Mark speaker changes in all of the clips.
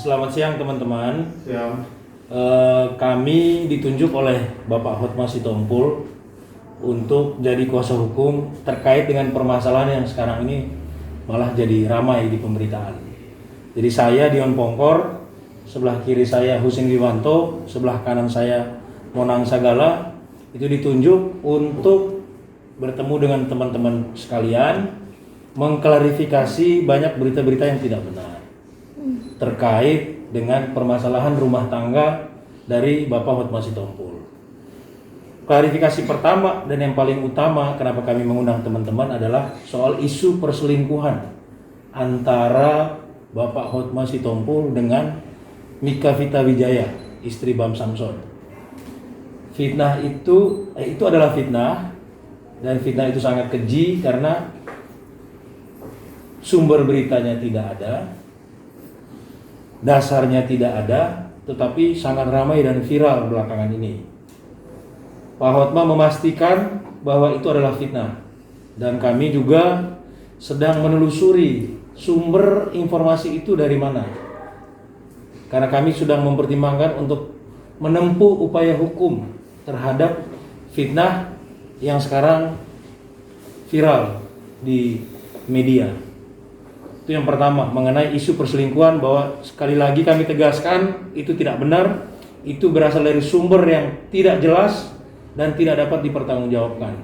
Speaker 1: Selamat siang teman-teman.
Speaker 2: Siang.
Speaker 1: Kami ditunjuk oleh Bapak Hotma Sitompul untuk jadi kuasa hukum terkait dengan permasalahan yang sekarang ini malah jadi ramai di pemberitaan. Jadi saya Dion Pongkor, sebelah kiri saya Husin Wiwanto, sebelah kanan saya Monang Sagala, itu ditunjuk untuk bertemu dengan teman-teman sekalian, mengklarifikasi banyak berita-berita yang tidak benar terkait dengan permasalahan rumah tangga dari Bapak Hotma Sitompul. Klarifikasi pertama dan yang paling utama kenapa kami mengundang teman-teman adalah soal isu perselingkuhan antara Bapak Hotma Sitompul dengan Mika Vita Wijaya, istri Bam Samson. Fitnah itu adalah fitnah, dan fitnah itu sangat keji karena sumber beritanya tidak ada, dasarnya tidak ada, tetapi sangat ramai dan viral belakangan ini. Pak Hotma memastikan bahwa itu adalah fitnah, dan kami juga sedang menelusuri sumber informasi itu dari mana, karena kami sudah mempertimbangkan untuk menempuh upaya hukum terhadap fitnah yang sekarang viral di media. Itu yang pertama, mengenai isu perselingkuhan, bahwa sekali lagi kami tegaskan itu tidak benar, itu berasal dari sumber yang tidak jelas dan tidak dapat dipertanggungjawabkan.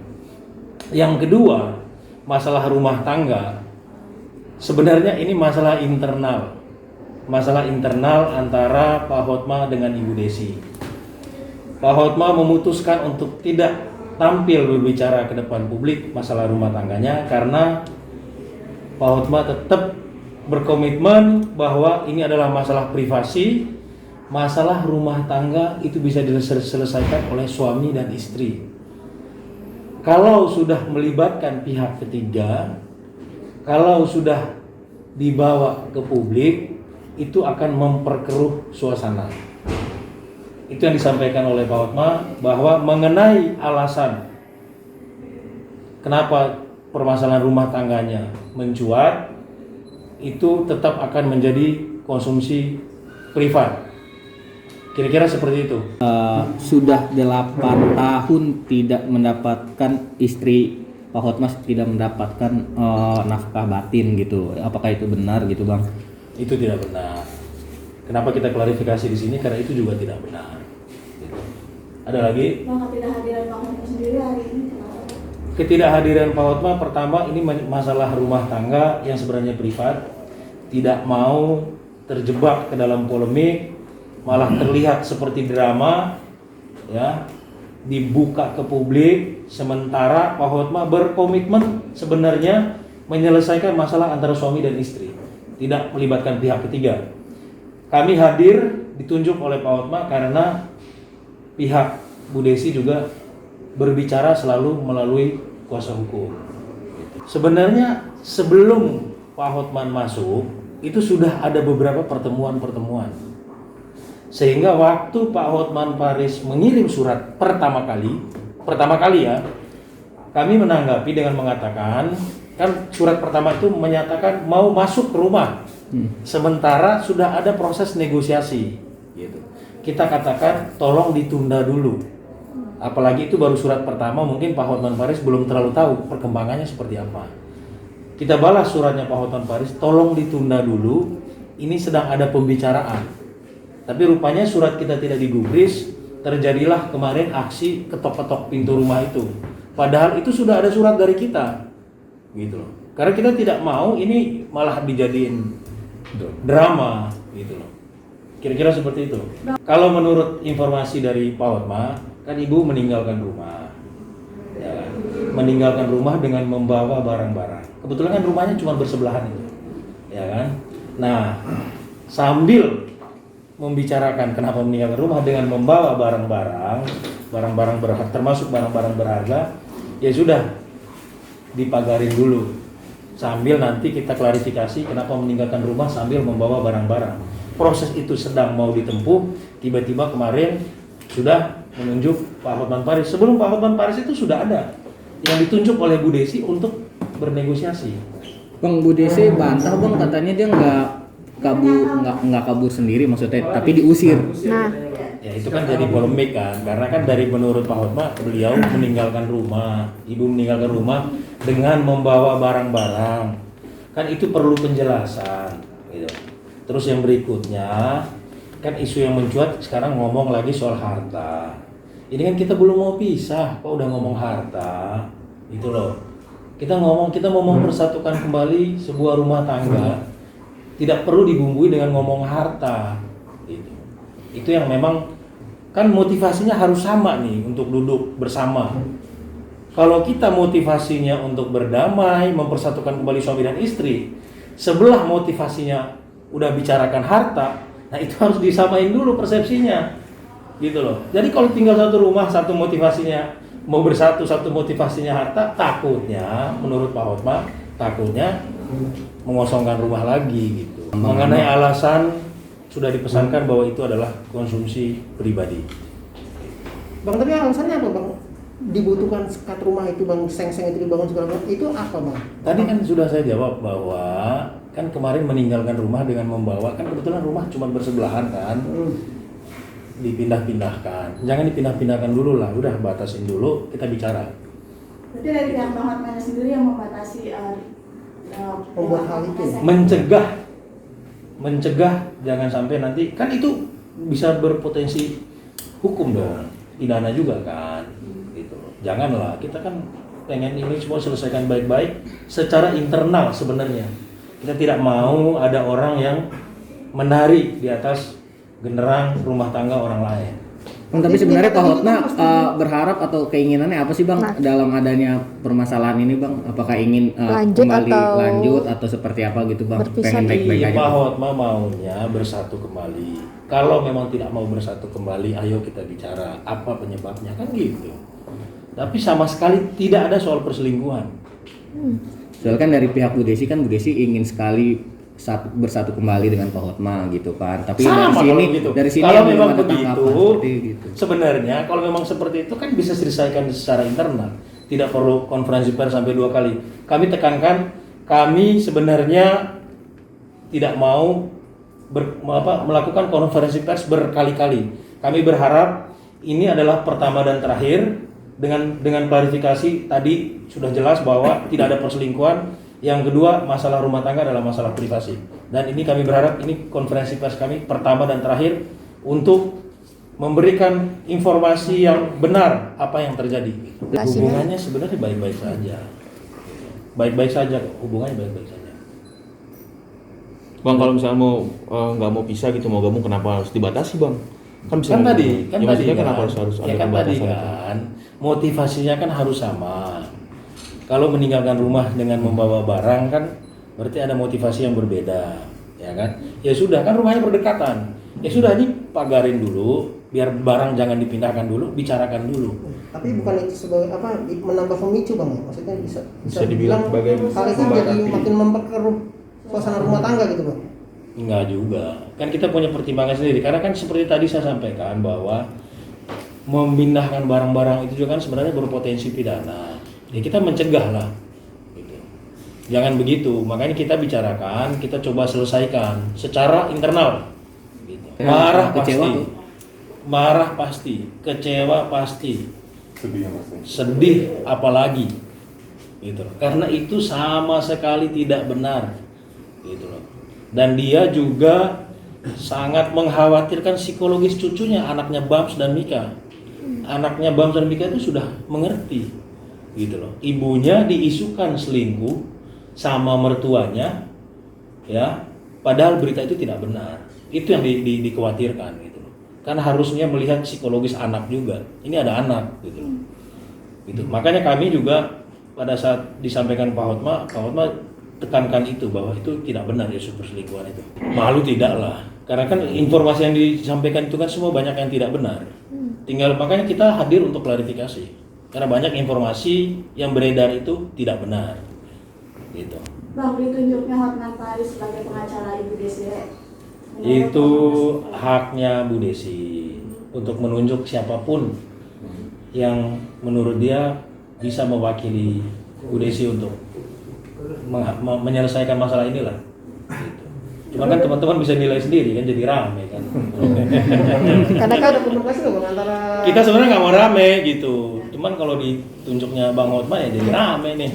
Speaker 1: Yang kedua, masalah rumah tangga, sebenarnya ini masalah internal antara Pak Hotma dengan Ibu Desi. Pak Hotma memutuskan untuk tidak tampil berbicara ke depan publik masalah rumah tangganya karena Pak Hotma tetap berkomitmen bahwa ini adalah masalah privasi, masalah rumah tangga itu bisa diselesaikan oleh suami dan istri. Kalau sudah melibatkan pihak ketiga, kalau sudah dibawa ke publik, itu akan memperkeruh suasana. Itu yang disampaikan oleh Pak Hotma, bahwa mengenai alasan kenapa permasalahan rumah tangganya mencuat, itu tetap akan menjadi konsumsi privat. Kira-kira seperti itu.
Speaker 3: Sudah 8 tahun tidak mendapatkan, istri Pak Hotma tidak mendapatkan nafkah batin gitu. Apakah itu benar gitu, Bang?
Speaker 1: Itu tidak benar. Kenapa kita klarifikasi di sini? Karena itu juga tidak benar. Gitu. Ada lagi?
Speaker 4: Bang, ketidakhadiran Pak Hotma sendiri hari ini kenapa?
Speaker 1: Ketidakhadiran Pak Hotma, pertama ini masalah rumah tangga yang sebenarnya privat, tidak mau terjebak ke dalam polemik, malah terlihat seperti drama, ya, dibuka ke publik, sementara Pak Hotma berkomitmen sebenarnya menyelesaikan masalah antara suami dan istri, tidak melibatkan pihak ketiga. Kami hadir ditunjuk oleh Pak Hotma karena pihak Bu Desi juga berbicara selalu melalui kuasa hukum. Sebenarnya sebelum Pak Hotman masuk, itu sudah ada beberapa pertemuan-pertemuan. Sehingga waktu Pak Hotman Paris mengirim surat pertama kali ya, kami menanggapi dengan mengatakan, kan surat pertama itu menyatakan mau masuk ke rumah, sementara sudah ada proses negosiasi, gitu. Kita katakan tolong ditunda dulu. Apalagi itu baru surat pertama, mungkin Pak Hotman Paris belum terlalu tahu perkembangannya seperti apa. Kita balas suratnya Pak Hotman Paris, tolong ditunda dulu, ini sedang ada pembicaraan. Tapi rupanya surat kita tidak digubris, terjadilah kemarin aksi ketok-ketok pintu rumah itu. Padahal itu sudah ada surat dari kita, gitu loh. Karena kita tidak mau ini malah dijadiin drama, gitu loh. Kira-kira seperti itu. Kalau menurut informasi dari Pak Hotma, kan ibu meninggalkan rumah, ya kan? Meninggalkan rumah dengan membawa barang-barang. Kebetulan kan rumahnya cuma bersebelahan itu, ya kan? Nah, sambil membicarakan kenapa meninggalkan rumah dengan membawa barang-barang berharga, termasuk barang-barang berharga, ya sudah dipagarin dulu. Sambil nanti kita klarifikasi kenapa meninggalkan rumah sambil membawa barang-barang. Proses itu sedang mau ditempuh, tiba-tiba kemarin sudah menunjuk Pak Hotman Paris. Sebelum Pak Hotman Paris itu sudah ada yang ditunjuk oleh Bu Desi untuk bernegosiasi.
Speaker 3: Bang, Bu Desi bantah, Bang, katanya dia nggak nggak kabur sendiri maksudnya, tapi diusir.
Speaker 2: Nah,
Speaker 1: Ya itu kan jadi polemik kan, karena kan dari menurut Pak Hotma beliau meninggalkan rumah, ibu meninggalkan rumah dengan membawa barang-barang, kan itu perlu penjelasan gitu. Terus yang berikutnya kan isu yang mencuat sekarang ngomong lagi soal harta. Ini kan kita belum mau pisah, kok udah ngomong harta, itu loh. Kita mau mempersatukan kembali sebuah rumah tangga, tidak perlu dibumbui dengan ngomong harta, gitu. Itu yang memang kan motivasinya harus sama nih untuk duduk bersama. Kalau kita motivasinya untuk berdamai, mempersatukan kembali suami dan istri, sebelah motivasinya udah bicarakan harta, nah itu harus disamain dulu persepsinya, gitu loh. Jadi kalau tinggal satu rumah, satu motivasinya mau bersatu, satu motivasinya harta, takutnya menurut Pak Hotma, takutnya mengosongkan rumah lagi gitu. Mengenai alasan sudah dipesankan bahwa itu adalah konsumsi pribadi.
Speaker 5: Bang, tapi alasannya apa bang? Dibutuhkan sekat rumah itu bang, seng-seng itu dibangun segala macam, itu apa bang?
Speaker 1: Tadi kan sudah saya jawab bahwa kan kemarin meninggalkan rumah dengan membawa, kan kebetulan rumah cuma bersebelahan kan, dipindah-pindahkan. Jangan dipindah-pindahkan dulu lah, udah batasin dulu, kita bicara.
Speaker 4: Berarti dari pihak Bang Hotman sendiri yang membatasi
Speaker 5: Membuat hal itu ya?
Speaker 1: Mencegah jangan sampai nanti, kan itu bisa berpotensi hukum dong, pidana juga kan, gitu. Janganlah, kita kan pengen ini semua selesaikan baik-baik secara internal sebenarnya. Kita tidak mau ada orang yang menari di atas genderang rumah tangga orang lain.
Speaker 3: Tapi sebenarnya Pak Hotma berharap atau keinginannya apa sih bang dalam adanya permasalahan ini bang? Apakah ingin lanjut atau seperti apa gitu bang? Pengen baik-baik aja.
Speaker 1: Pak Hotma maunya bersatu kembali. Kalau memang tidak mau bersatu kembali, ayo kita bicara apa penyebabnya, kan gitu. Tapi sama sekali tidak ada soal perselingkuhan.
Speaker 3: Soalnya kan dari pihak Bu Desi ingin sekali bersatu kembali dengan Pak Hotma gitu kan. Tapi
Speaker 1: Sama
Speaker 3: dari sini
Speaker 1: kalau
Speaker 3: belum
Speaker 1: memang
Speaker 3: ada
Speaker 1: begitu,
Speaker 3: tanggapan seperti gitu.
Speaker 1: sebenarnya kalau memang seperti itu kan bisa diselesaikan secara internal. Tidak perlu konferensi pers sampai 2 kali. Kami tekankan, kami sebenarnya tidak mau melakukan konferensi pers berkali-kali. Kami berharap ini adalah pertama dan terakhir, dengan klarifikasi tadi sudah jelas bahwa tidak ada perselingkuhan. Yang kedua, masalah rumah tangga adalah masalah privasi. Dan ini kami berharap ini konferensi pers kami pertama dan terakhir untuk memberikan informasi yang benar apa yang terjadi. Hubungannya sebenarnya baik-baik saja. Baik-baik saja kok, hubungannya baik-baik saja.
Speaker 6: Bang, kalau misalnya mau nggak mau pisah gitu, mau gabung, kenapa harus dibatasi bang? Kan bisa
Speaker 1: tadi
Speaker 6: kenapa harus ada
Speaker 1: kan tadi
Speaker 6: pembatasan
Speaker 1: kan motivasinya kan harus sama. Kalau meninggalkan rumah dengan membawa barang kan berarti ada motivasi yang berbeda, ya kan? Ya sudah, kan rumahnya berdekatan. Ya sudah, ini pagarin dulu, biar barang jangan dipindahkan dulu, bicarakan dulu.
Speaker 5: Tapi bukan itu sebagai apa, menambah pemicu bang ya? Maksudnya bisa
Speaker 6: dibilang sebagai
Speaker 5: hal itu jadi makin memperkeruh suasana rumah tangga gitu bang?
Speaker 1: Enggak juga, kan kita punya pertimbangan sendiri. Karena kan seperti tadi saya sampaikan bahwa memindahkan barang-barang itu juga kan sebenarnya berpotensi pidana. Ya kita mencegah lah, gitu. Jangan begitu, makanya kita bicarakan, kita coba selesaikan secara internal. Gitu. Marah pasti, kecewa pasti, sedih apalagi, gitu. Karena itu sama sekali tidak benar, gitu loh. Dan dia juga sangat mengkhawatirkan psikologis cucunya, anaknya Bams dan Mika. Anaknya Bams dan Mika itu sudah mengerti, gitu loh. Ibunya diisukan selingkuh sama mertuanya, ya, padahal berita itu tidak benar. Itu yang dikhawatirkan, gitu loh. Kan harusnya melihat psikologis anak juga. Ini ada anak, gitu loh. Gitu. Makanya kami juga pada saat disampaikan Pak Hotma tekankan itu bahwa itu tidak benar ya, super selingkuhan itu. Malu tidak lah. Karena kan informasi yang disampaikan itu kan semua banyak yang tidak benar. Tinggal makanya kita hadir untuk klarifikasi. Karena banyak informasi yang beredar itu tidak benar, gitu.
Speaker 4: Bang, ditunjuknya Hotman Paris sebagai pengacara Ibu Desi.
Speaker 1: Itu haknya Bu Desi untuk menunjuk siapapun yang menurut dia bisa mewakili Bu Desi untuk menyelesaikan masalah inilah. Gitu. Cuma kan teman-teman bisa nilai sendiri kan, jadi rame kan.
Speaker 5: Karena kan ada komunikasi nggak bang antara
Speaker 1: Kita sebenarnya nggak mau rame gitu. Cuman kalau ditunjuknya Bang Hotman ya jadi rame nih.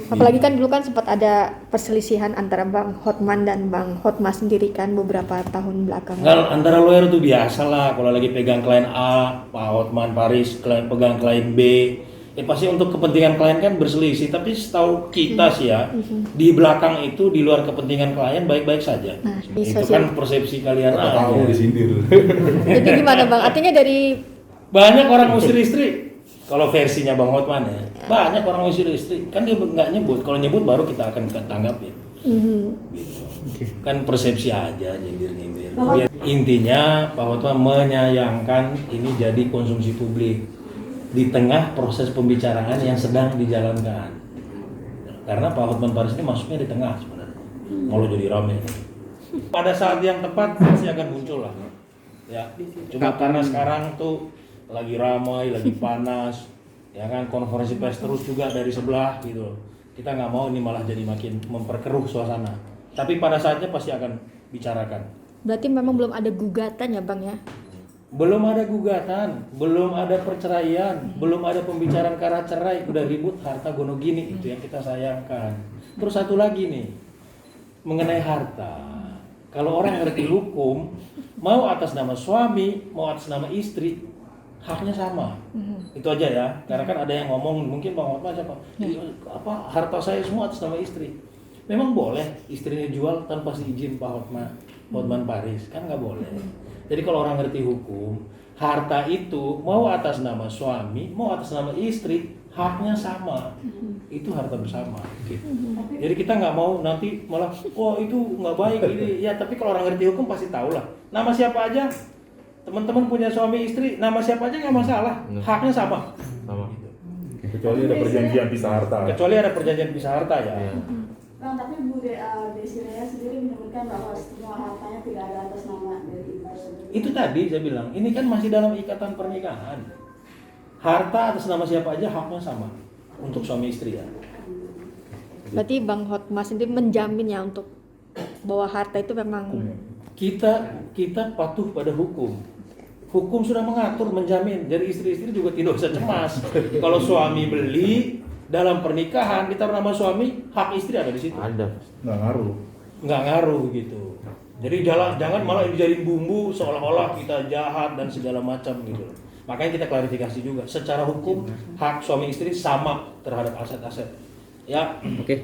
Speaker 2: Apalagi kan dulu kan sempat ada perselisihan antara Bang Hotman dan Bang Hotmas sendiri kan beberapa tahun belakangan.
Speaker 1: Kalau antara lawyer itu biasa lah, kalau lagi pegang klien A, Pak Hotman Paris pegang klien B, ya pasti untuk kepentingan klien kan berselisih. Tapi setahu kita sih ya, di belakang itu di luar kepentingan klien baik-baik saja.
Speaker 2: Nah, di
Speaker 1: Itu
Speaker 2: sosial-
Speaker 1: kan persepsi kalian aja.
Speaker 7: Tahu disindir.
Speaker 2: Jadi gimana Bang? Artinya dari
Speaker 1: Banyak orang ngusir istri. Kalau versinya Bang Hotman ya, banyak orang ngusir istri. Kan dia nggak nyebut. Kalau nyebut baru kita akan tanggapin. Gitu. Kan persepsi aja nyindir-nyindir. Intinya Pak Hotman menyayangkan ini jadi konsumsi publik di tengah proses pembicaraan yang sedang dijalankan. Karena Pak Hotman Paris ini masuknya di tengah sebenarnya. Malah jadi rame. Pada saat yang tepat pasti akan muncul lah. Ya, cuma karena sekarang tuh lagi ramai, lagi panas, ya kan konferensi pers terus juga dari sebelah gitu. Kita nggak mau ini malah jadi makin memperkeruh suasana. Tapi pada saatnya pasti akan bicarakan.
Speaker 2: berarti memang belum ada gugatan ya Bang ya?
Speaker 1: Belum ada gugatan, belum ada perceraian, belum ada pembicaraan karena cerai, udah ribut harta gono gini, itu yang kita sayangkan. Terus satu lagi nih, mengenai harta. Kalau orang ngerti hukum, mau atas nama suami, mau atas nama istri, haknya sama. Itu aja ya. Karena kan ada yang ngomong, mungkin Bang Hotman siapa? Apa harta saya semua atas nama istri. Memang boleh istrinya jual tanpa izin Pak Hotman Paris, kan nggak boleh. Jadi kalau orang ngerti hukum, harta itu mau atas nama suami, mau atas nama istri, haknya sama. Itu harta bersama. Gitu. Jadi kita nggak mau nanti malah, oh itu nggak baik ini. Ya tapi kalau orang ngerti hukum pasti tahu lah. Nama siapa aja, teman-teman punya suami istri, nama siapa aja nggak masalah, haknya sama.
Speaker 6: Sama.
Speaker 7: Kecuali ada perjanjian pisah harta.
Speaker 1: Kecuali ada perjanjian pisah harta ya.
Speaker 4: Bang, tapi Bu Desirea sendiri menyebutkan bahwa semua hartanya tidak ada atas nama dari ibu tersebut.
Speaker 1: Itu tadi saya bilang, ini kan masih dalam ikatan pernikahan. Harta atas nama siapa aja haknya sama untuk suami istri ya.
Speaker 2: Berarti Bang Hotmas sendiri menjamin ya untuk bahwa harta itu memang
Speaker 1: Kita patuh pada hukum. Hukum sudah mengatur, menjamin. Jadi istri-istri juga tidak usah cemas. Kalau suami beli dalam pernikahan ditaruh nama suami, hak istri ada di situ.
Speaker 6: Ada.
Speaker 7: Nggak ngaruh.
Speaker 1: Nggak ngaruh gitu. Jadi jangan malah dijadiin bumbu seolah-olah kita jahat dan segala macam gitu. Makanya kita klarifikasi juga. Secara hukum hak suami istri sama terhadap aset-aset. Ya.
Speaker 3: Oke.